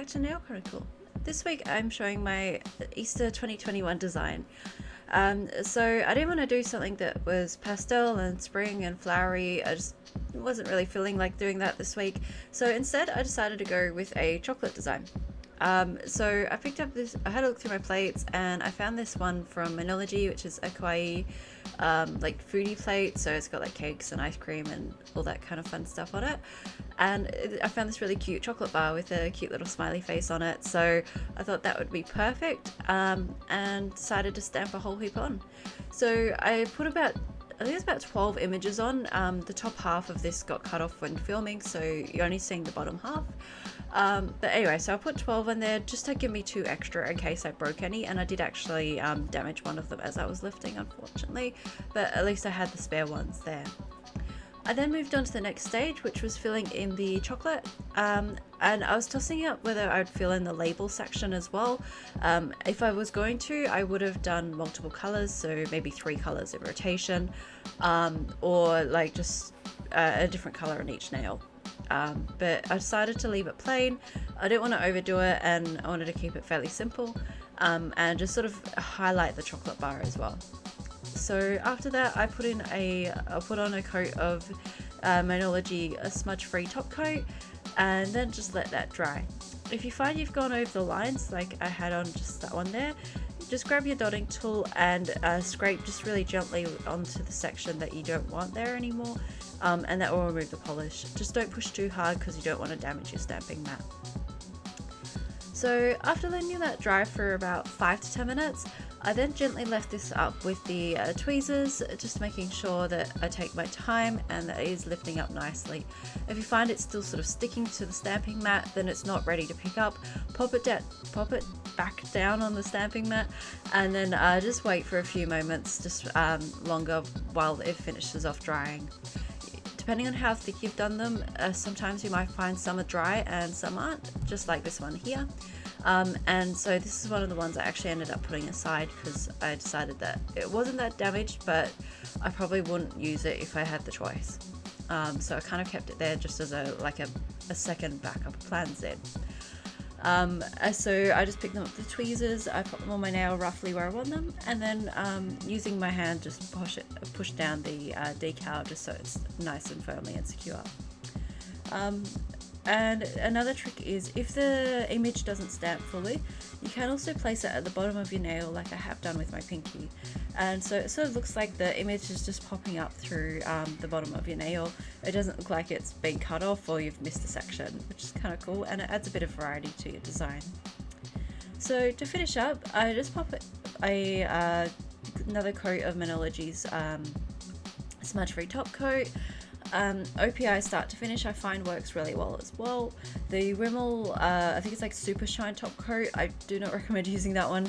back to Nail Chronicle. This week I'm showing my Easter 2021 design. So I didn't want to do something that was pastel and spring and flowery. I just wasn't really feeling like doing that this week. So instead I decided to go with a chocolate design. So I picked up this, I had a look through my plates and I found this one from Maniology, which is a kawaii like foodie plate. So it's got like cakes and ice cream and all that kind of fun stuff on it. And I found this really cute chocolate bar with a cute little smiley face on it. So I thought that would be perfect, and decided to stamp a whole heap on. So I put I think it's about 12 images on. The top half of this got cut off when filming, so you're only seeing the bottom half. But anyway, so I put 12 in there just to give me 2 extra in case I broke any, and I did actually damage one of them as I was lifting, unfortunately, but at least I had the spare ones there. I then moved on to the next stage, which was filling in the chocolate, and I was tossing up whether I would fill in the label section as well. If I was going to, I would have done multiple colors, so maybe 3 colors in rotation, or like just a different color on each nail. But I decided to leave it plain. I didn't want to overdo it, and I wanted to keep it fairly simple, and just sort of highlight the chocolate bar as well. So after that, I put on a coat of Maniology smudge-free top coat, and then just let that dry. If you find you've gone over the lines, like I had on just that one there, just grab your dotting tool and scrape just really gently onto the section that you don't want there anymore, and that will remove the polish. Just don't push too hard because you don't want to damage your stamping mat. So after letting that dry for about 5 to 10 minutes, I then gently left this up with the tweezers, just making sure that I take my time and that it is lifting up nicely. If you find it's still sort of sticking to the stamping mat, then it's not ready to pick up. Pop it back down on the stamping mat, and then just wait for a few moments, just longer, while it finishes off drying. Depending on how thick you've done them, sometimes you might find some are dry and some aren't, just like this one here. And so this is one of the ones I actually ended up putting aside because I decided that it wasn't that damaged, but I probably wouldn't use it if I had the choice. So I kind of kept it there just as a second backup plan Z. So I just picked them up with the tweezers, I put them on my nail roughly where I want them, and then using my hand just push down the decal just so it's nice and firmly and secure. And another trick is, if the image doesn't stamp fully, you can also place it at the bottom of your nail like I have done with my pinky. And so it sort of looks like the image is just popping up through the bottom of your nail. It doesn't look like it's been cut off or you've missed a section, which is kind of cool, and it adds a bit of variety to your design. So to finish up, I just pop another coat of Maniology's smudge-free top coat. OPI start to finish I find works really well as well. The Rimmel, I think it's like Super Shine top coat, I do not recommend using that one.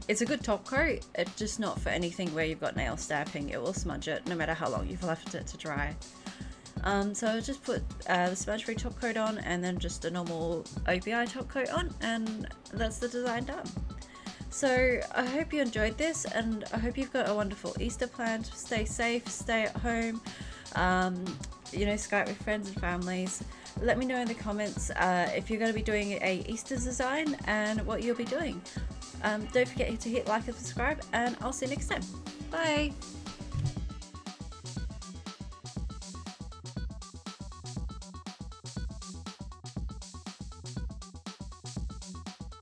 It's a good top coat, it's just not for anything where you've got nail stamping. It will smudge it no matter how long you've left it to dry. So I'll just put the smudge-free top coat on, and then just a normal OPI top coat on, and that's the design done. So I hope you enjoyed this, and I hope you've got a wonderful Easter planned. Stay safe, stay at home, Skype with friends and families. Let me know in the comments if you're going to be doing a Easter design and what you'll be doing. Don't forget to hit like and subscribe, and I'll see you next time. Bye!